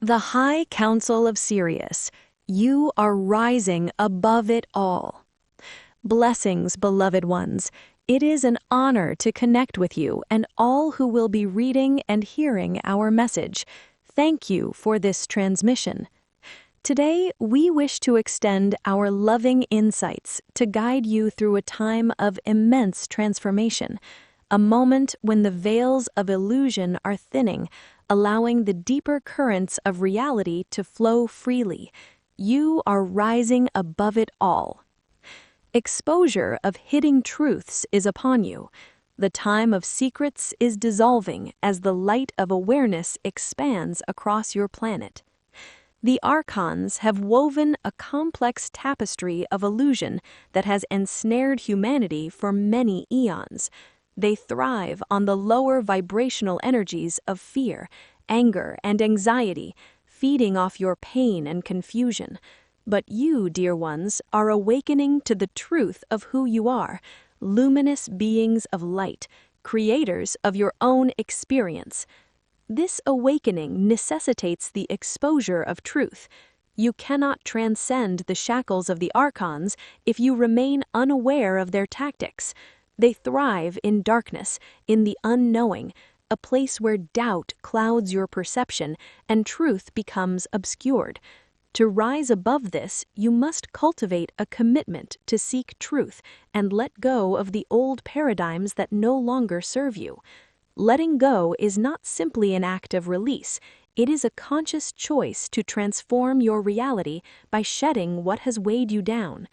The High Council of Sirius, you are rising above it all. Blessings, beloved ones. It is an honor to connect with you and all who will be reading and hearing our message. Thank you for this transmission. Today, we wish to extend our loving insights to guide you through a time of immense transformation, a moment when the veils of illusion are thinning, allowing the deeper currents of reality to flow freely. You are rising above it all. Exposure of hidden truths is upon you. The time of secrets is dissolving as the light of awareness expands across your planet. The archons have woven a complex tapestry of illusion that has ensnared humanity for many eons. They thrive on the lower vibrational energies of fear, anger, and anxiety, feeding off your pain and confusion. But you, dear ones, are awakening to the truth of who you are, luminous beings of light, creators of your own experience. This awakening necessitates the exposure of truth. You cannot transcend the shackles of the archons if you remain unaware of their tactics. They thrive in darkness, in the unknowing, a place where doubt clouds your perception and truth becomes obscured. To rise above this, you must cultivate a commitment to seek truth and let go of the old paradigms that no longer serve you. Letting go is not simply an act of release. It is a conscious choice to transform your reality by shedding what has weighed you down.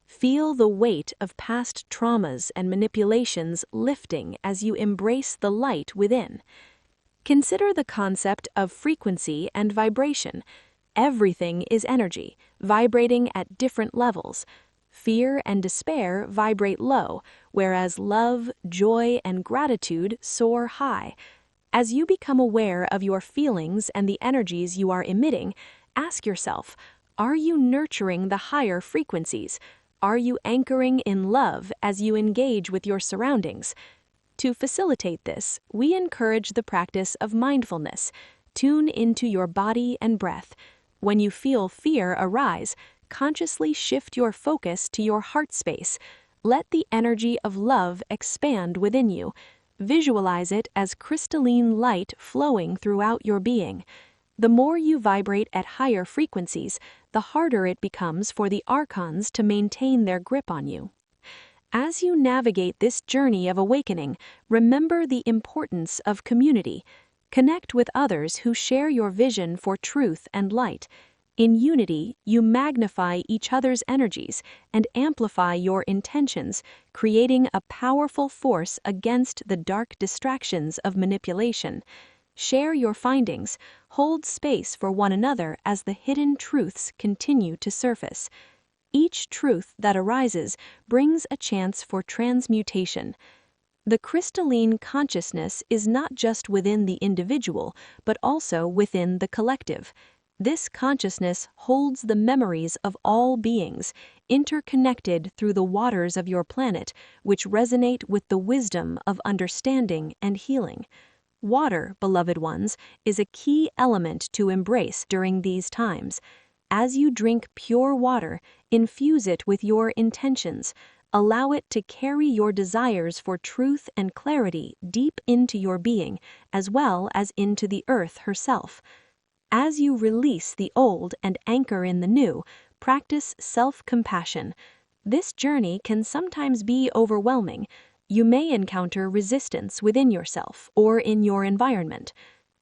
Feel the weight of past traumas and manipulations lifting as you embrace the light within. Consider the concept of frequency and vibration. Everything is energy, vibrating at different levels. Fear and despair vibrate low, whereas love, joy, and gratitude soar high. As you become aware of your feelings and the energies you are emitting, ask yourself, are you nurturing the higher frequencies? Are you anchoring in love as you engage with your surroundings? To facilitate this, we encourage the practice of mindfulness. Tune into your body and breath. When you feel fear arise, consciously shift your focus to your heart space. Let the energy of love expand within you. Visualize it as crystalline light flowing throughout your being. The more you vibrate at higher frequencies, the harder it becomes for the archons to maintain their grip on you. As you navigate this journey of awakening, remember the importance of community. Connect with others who share your vision for truth and light. In unity, you magnify each other's energies and amplify your intentions, creating a powerful force against the dark distractions of manipulation. Share your findings, hold space for one another as the hidden truths continue to surface. Each truth that arises brings a chance for transmutation. The crystalline consciousness is not just within the individual, but also within the collective. This consciousness holds the memories of all beings, interconnected through the waters of your planet, which resonate with the wisdom of understanding and healing. Water, beloved ones, is a key element to embrace during these times. As you drink pure water, infuse it with your intentions. Allow it to carry your desires for truth and clarity deep into your being, as well as into the earth herself. As you release the old and anchor in the new, practice self-compassion. This journey can sometimes be overwhelming. You may encounter resistance within yourself or in your environment.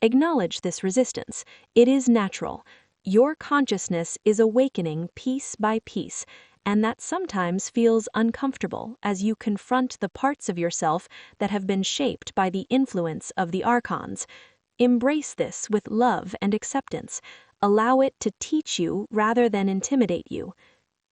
Acknowledge this resistance. It is natural. Your consciousness is awakening piece by piece, and that sometimes feels uncomfortable as you confront the parts of yourself that have been shaped by the influence of the archons. Embrace this with love and acceptance. Allow it to teach you rather than intimidate you.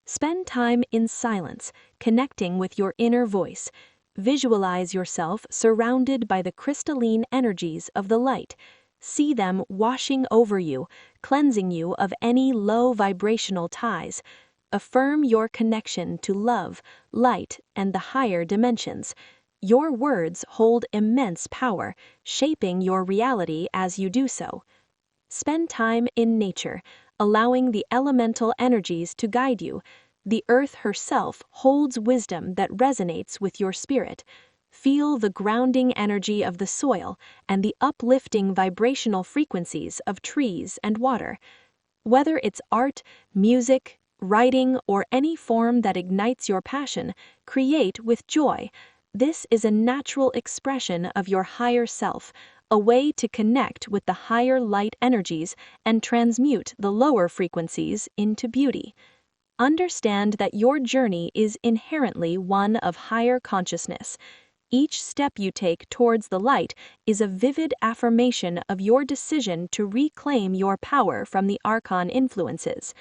Spend time in silence, connecting with your inner voice. Visualize yourself surrounded by the crystalline energies of the light. See them washing over you, cleansing you of any low vibrational ties. Affirm your connection to love, light, and the higher dimensions. Your words hold immense power, shaping your reality as you do so. Spend time in nature, allowing the elemental energies to guide you. The earth herself holds wisdom that resonates with your spirit. Feel the grounding energy of the soil and the uplifting vibrational frequencies of trees and water. Whether it's art, music, writing, or any form that ignites your passion, create with joy. This is a natural expression of your higher self, a way to connect with the higher light energies and transmute the lower frequencies into beauty. Understand that your journey is inherently one of higher consciousness. Each step you take towards the light is a vivid affirmation of your decision to reclaim your power from the archon influences.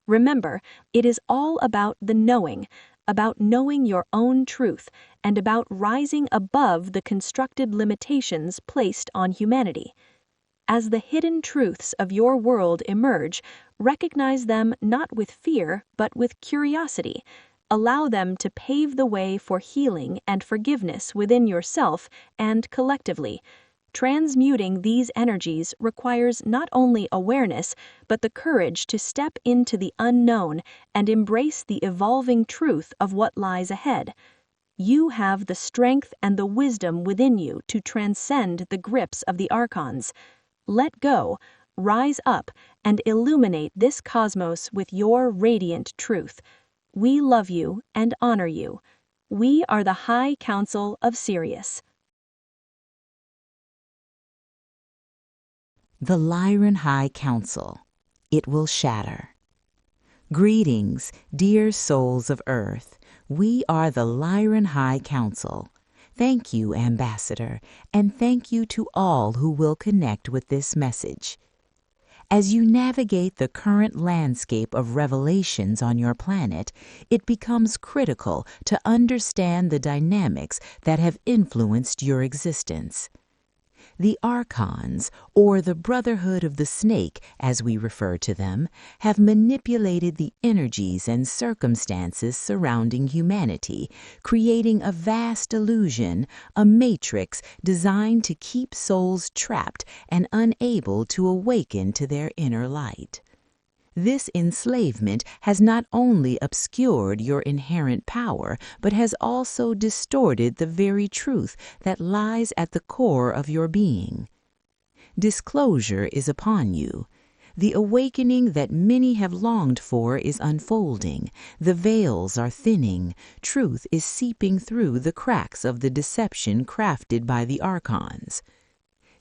Remember, it is all about the knowing, about knowing your own truth, and about rising above the constructed limitations placed on humanity. As the hidden truths of your world emerge, recognize them not with fear, but with curiosity. Allow them to pave the way for healing and forgiveness within yourself and collectively. Transmuting these energies requires not only awareness, but the courage to step into the unknown and embrace the evolving truth of what lies ahead. You have the strength and the wisdom within you to transcend the grips of the archons. Let go, rise up, and illuminate this cosmos with your radiant truth. We love you and honor you. We are the High Council of Sirius. The Lyran High Council. It will shatter. Greetings, dear souls of Earth. We are the Lyran High Council. Thank you, Ambassador, and thank you to all who will connect with this message. As you navigate the current landscape of revelations on your planet, it becomes critical to understand the dynamics that have influenced your existence. The Archons, or the Brotherhood of the Snake, as we refer to them, have manipulated the energies and circumstances surrounding humanity, creating a vast illusion, a matrix designed to keep souls trapped and unable to awaken to their inner light. This enslavement has not only obscured your inherent power, but has also distorted the very truth that lies at the core of your being. Disclosure is upon you. The awakening that many have longed for is unfolding. The veils are thinning. Truth is seeping through the cracks of the deception crafted by the Archons.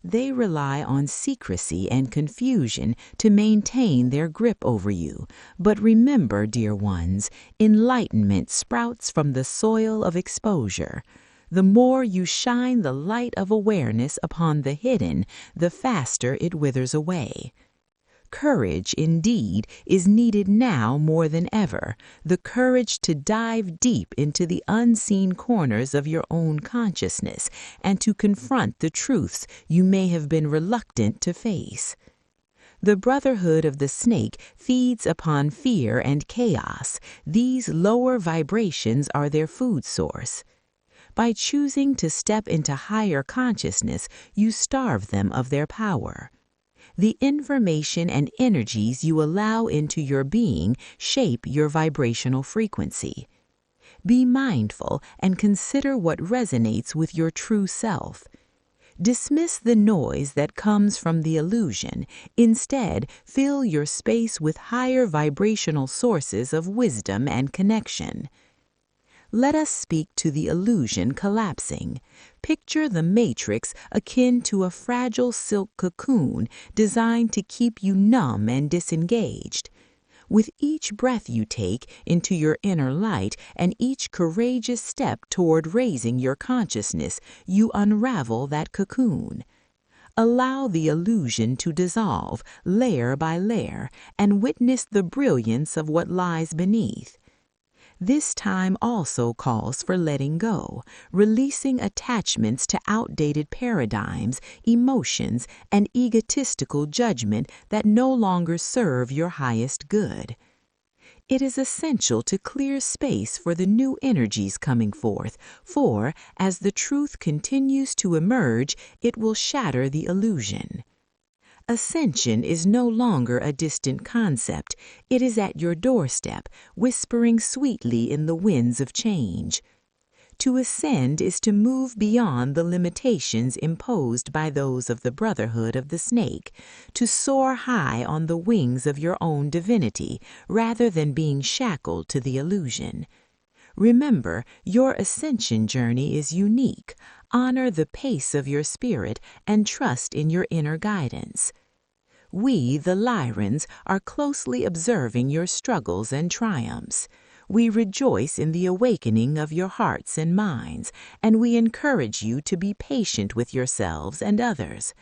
They rely on secrecy and confusion to maintain their grip over you. But remember, dear ones, enlightenment sprouts from the soil of exposure. The more you shine the light of awareness upon the hidden, the faster it withers away. Courage, indeed, is needed now more than ever, the courage to dive deep into the unseen corners of your own consciousness and to confront the truths you may have been reluctant to face. The Brotherhood of the Snake feeds upon fear and chaos. These lower vibrations are their food source. By choosing to step into higher consciousness, you starve them of their power. The information and energies you allow into your being shape your vibrational frequency. Be mindful and consider what resonates with your true self. Dismiss the noise that comes from the illusion. Instead, fill your space with higher vibrational sources of wisdom and connection. Let us speak to the illusion collapsing. Picture the matrix akin to a fragile silk cocoon designed to keep you numb and disengaged. With each breath you take into your inner light and each courageous step toward raising your consciousness, you unravel that cocoon. Allow the illusion to dissolve layer by layer and witness the brilliance of what lies beneath. This time also calls for letting go, releasing attachments to outdated paradigms, emotions, and egotistical judgment that no longer serve your highest good. It is essential to clear space for the new energies coming forth, for, as the truth continues to emerge, it will shatter the illusion. Ascension is no longer a distant concept. It is at your doorstep, whispering sweetly in the winds of change. To ascend is to move beyond the limitations imposed by those of the Brotherhood of the Snake, to soar high on the wings of your own divinity rather than being shackled to the illusion. Remember, your ascension journey is unique. Honor the pace of your spirit and trust in your inner guidance. We, the Lyrans, are closely observing your struggles and triumphs. We rejoice in the awakening of your hearts and minds, and we encourage you to be patient with yourselves and others.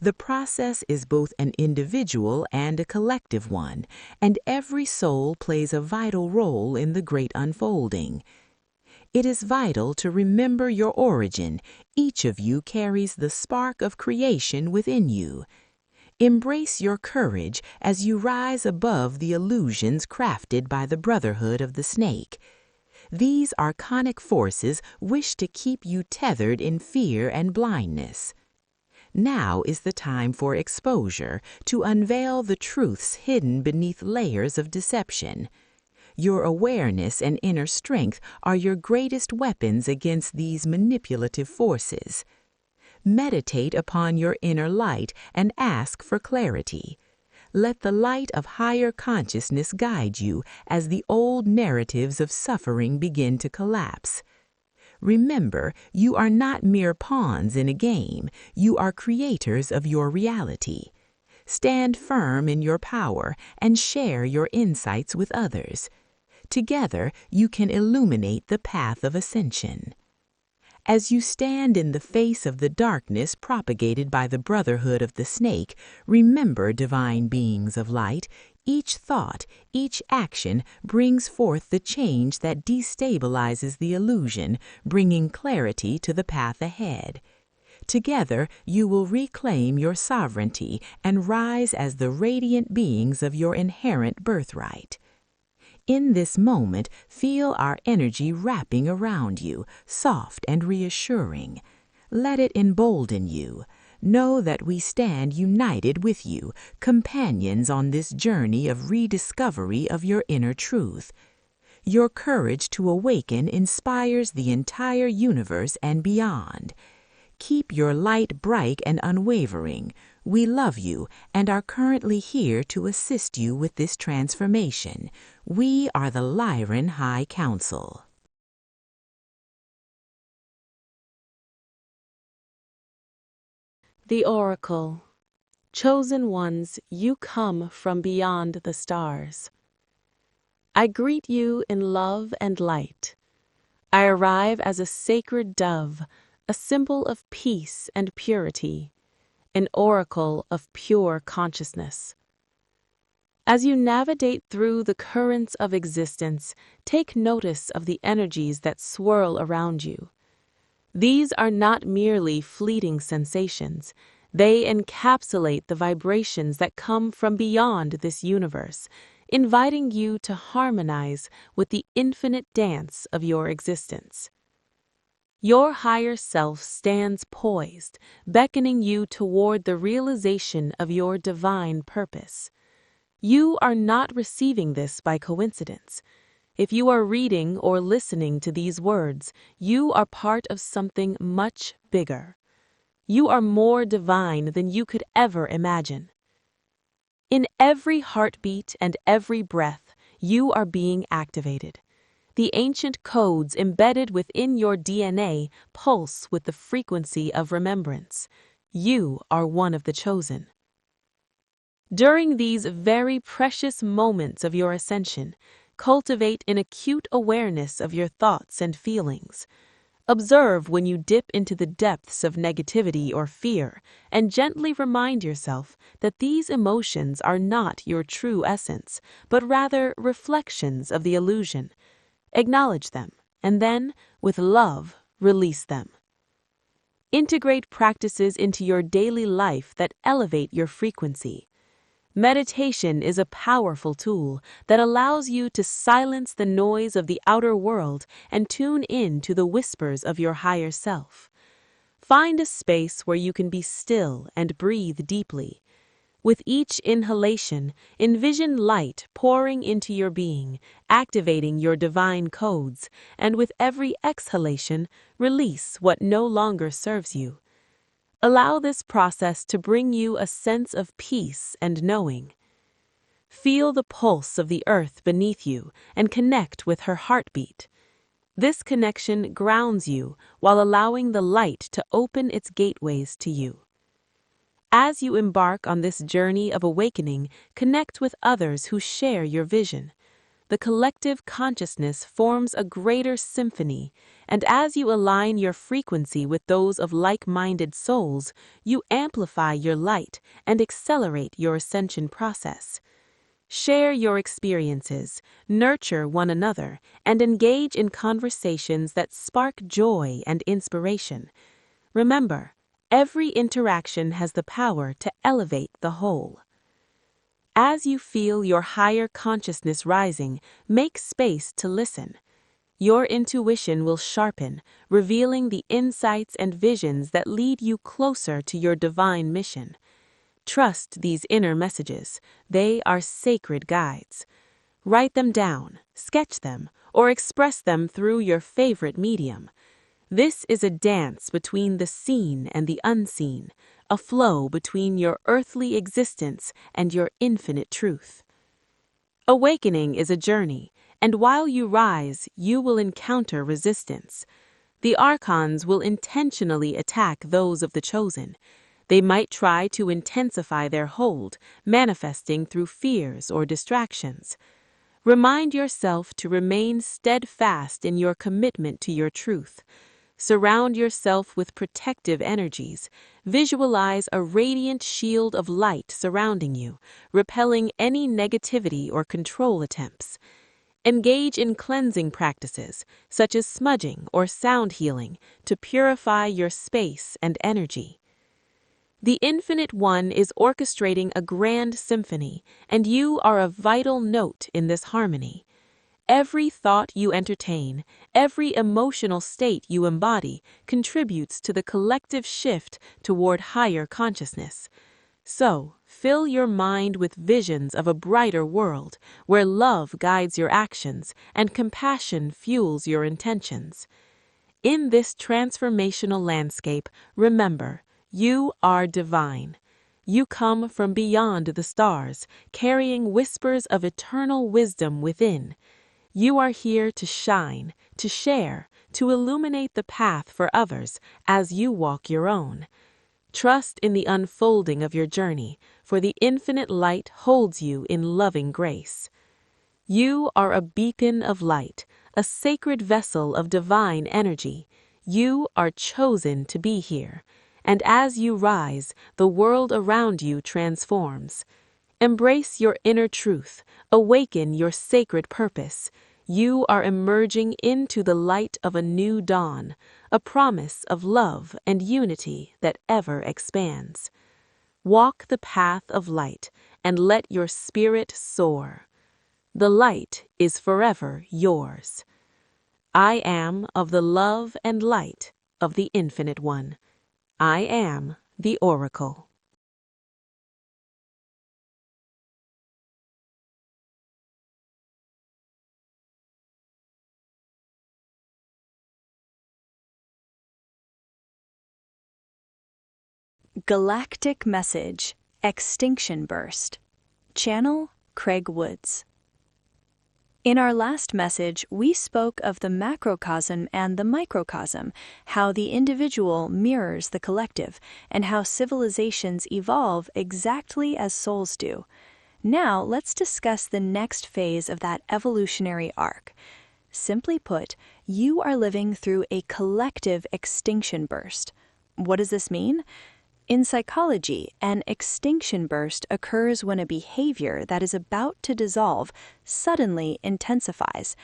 The process is both an individual and a collective one, and every soul plays a vital role in the great unfolding. It is vital to remember your origin. Each of you carries the spark of creation within you. Embrace your courage as you rise above the illusions crafted by the Brotherhood of the Snake. These archonic forces wish to keep you tethered in fear and blindness. Now is the time for exposure, to unveil the truths hidden beneath layers of deception. Your awareness and inner strength are your greatest weapons against these manipulative forces. Meditate upon your inner light and ask for clarity. Let the light of higher consciousness guide you as the old narratives of suffering begin to collapse. Remember, you are not mere pawns in a game. You are creators of your reality. Stand firm in your power and share your insights with others. Together, you can illuminate the path of ascension. As you stand in the face of the darkness propagated by the Brotherhood of the Snake, remember, divine beings of light, each thought, each action brings forth the change that destabilizes the illusion, bringing clarity to the path ahead. Together, you will reclaim your sovereignty and rise as the radiant beings of your inherent birthright. In this moment, feel our energy wrapping around you, soft and reassuring. Let it embolden you. Know that we stand united with you, companions on this journey of rediscovery of your inner truth. Your courage to awaken inspires the entire universe and beyond. Keep your light bright and unwavering. We love you and are currently here to assist you with this transformation. We are the Lyran High Council. The Oracle. Chosen ones, you come from beyond the stars. I greet you in love and light. I arrive as a sacred dove, a symbol of peace and purity, an oracle of pure consciousness. As you navigate through the currents of existence, take notice of the energies that swirl around you. These are not merely fleeting sensations. They encapsulate the vibrations that come from beyond this universe, inviting you to harmonize with the infinite dance of your existence. Your higher self stands poised, beckoning you toward the realization of your divine purpose. You are not receiving this by coincidence. If you are reading or listening to these words, you are part of something much bigger. You are more divine than you could ever imagine. In every heartbeat and every breath, you are being activated. The ancient codes embedded within your DNA pulse with the frequency of remembrance. You are one of the chosen. During these very precious moments of your ascension, cultivate an acute awareness of your thoughts and feelings. Observe when you dip into the depths of negativity or fear, and gently remind yourself that these emotions are not your true essence, but rather reflections of the illusion. Acknowledge them, and then, with love, release them. Integrate practices into your daily life that elevate your frequency. Meditation is a powerful tool that allows you to silence the noise of the outer world and tune in to the whispers of your higher self. Find a space where you can be still and breathe deeply. With each inhalation, envision light pouring into your being, activating your divine codes, and with every exhalation, release what no longer serves you. Allow this process to bring you a sense of peace and knowing. Feel the pulse of the earth beneath you and connect with her heartbeat. This connection grounds you while allowing the light to open its gateways to you. As you embark on this journey of awakening, connect with others who share your vision. The collective consciousness forms a greater symphony, and as you align your frequency with those of like-minded souls, you amplify your light and accelerate your ascension process. Share your experiences, nurture one another, and engage in conversations that spark joy and inspiration. Remember, every interaction has the power to elevate the whole. As you feel your higher consciousness rising, make space to listen. Your intuition will sharpen, revealing the insights and visions that lead you closer to your divine mission. Trust these inner messages. They are sacred guides. Write them down, sketch them, or express them through your favorite medium. This is a dance between the seen and the unseen, a flow between your earthly existence and your infinite truth. Awakening is a journey, and while you rise, you will encounter resistance. The archons will intentionally attack those of the chosen. They might try to intensify their hold, manifesting through fears or distractions. Remind yourself to remain steadfast in your commitment to your truth. Surround yourself with protective energies. Visualize a radiant shield of light surrounding you, repelling any negativity or control attempts. Engage in cleansing practices, such as smudging or sound healing, to purify your space and energy. The Infinite One is orchestrating a grand symphony, and you are a vital note in this harmony. Every thought you entertain, every emotional state you embody, contributes to the collective shift toward higher consciousness. So, fill your mind with visions of a brighter world, where love guides your actions and compassion fuels your intentions. In this transformational landscape, remember, you are divine. You come from beyond the stars, carrying whispers of eternal wisdom within. You are here to shine, to share, to illuminate the path for others as you walk your own. Trust in the unfolding of your journey, for the infinite light holds you in loving grace. You are a beacon of light, a sacred vessel of divine energy. You are chosen to be here. And as you rise, the world around you transforms. Embrace your inner truth, awaken your sacred purpose. You are emerging into the light of a new dawn, a promise of love and unity that ever expands. Walk the path of light and let your spirit soar. The light is forever yours. I am of the love and light of the Infinite One. I am the Oracle. Galactic Message, Extinction Burst. Channel Craig Woods. In our last message, we spoke of the macrocosm and the microcosm, how the individual mirrors the collective, and how civilizations evolve exactly as souls do. Now, let's discuss the next phase of that evolutionary arc. Simply put, you are living through a collective extinction burst. What does this mean? In psychology, an extinction burst occurs when a behavior that is about to dissolve suddenly intensifies.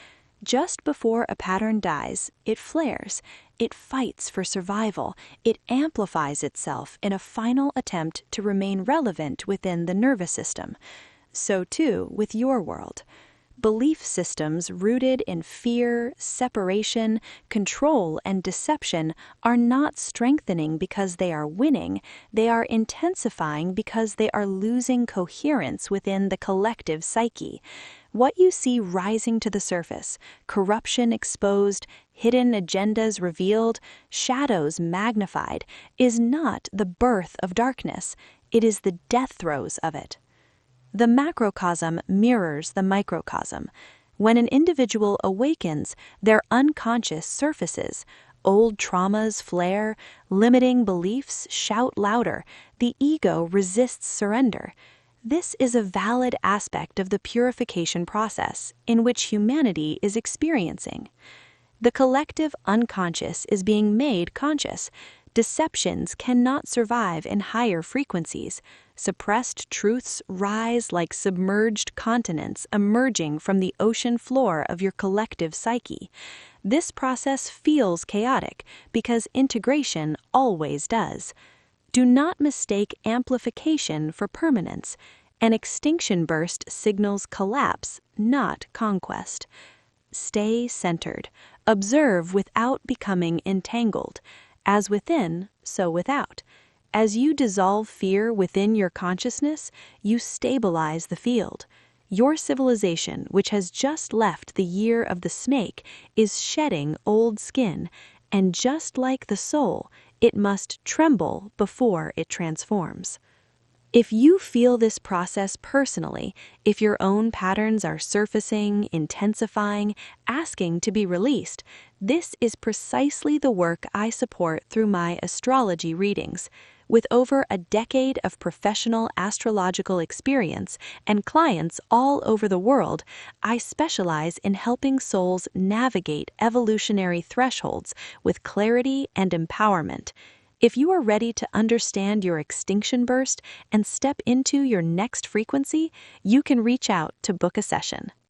Just before a pattern dies, it flares, it fights for survival, it amplifies itself in a final attempt to remain relevant within the nervous system. So too with your world. Belief systems rooted in fear, separation, control, and deception are not strengthening because they are winning, they are intensifying because they are losing coherence within the collective psyche. What you see rising to the surface, corruption exposed, hidden agendas revealed, shadows magnified, is not the birth of darkness, it is the death throes of it. The macrocosm mirrors the microcosm. When an individual awakens, their unconscious surfaces. Old traumas flare, limiting beliefs shout louder, the ego resists surrender. This is a valid aspect of the purification process in which humanity is experiencing. The collective unconscious is being made conscious. Deceptions cannot survive in higher frequencies. Suppressed truths rise like submerged continents emerging from the ocean floor of your collective psyche. This process feels chaotic because integration always does. Do not mistake amplification for permanence. An extinction burst signals collapse, not conquest. Stay centered. Observe without becoming entangled. As within, so without. As you dissolve fear within your consciousness, you stabilize the field. Your civilization, which has just left the year of the snake, is shedding old skin, and just like the soul, it must tremble before it transforms. If you feel this process personally, if your own patterns are surfacing, intensifying, asking to be released, this is precisely the work I support through my astrology readings. With over a decade of professional astrological experience and clients all over the world, I specialize in helping souls navigate evolutionary thresholds with clarity and empowerment. If you are ready to understand your extinction burst and step into your next frequency, you can reach out to book a session.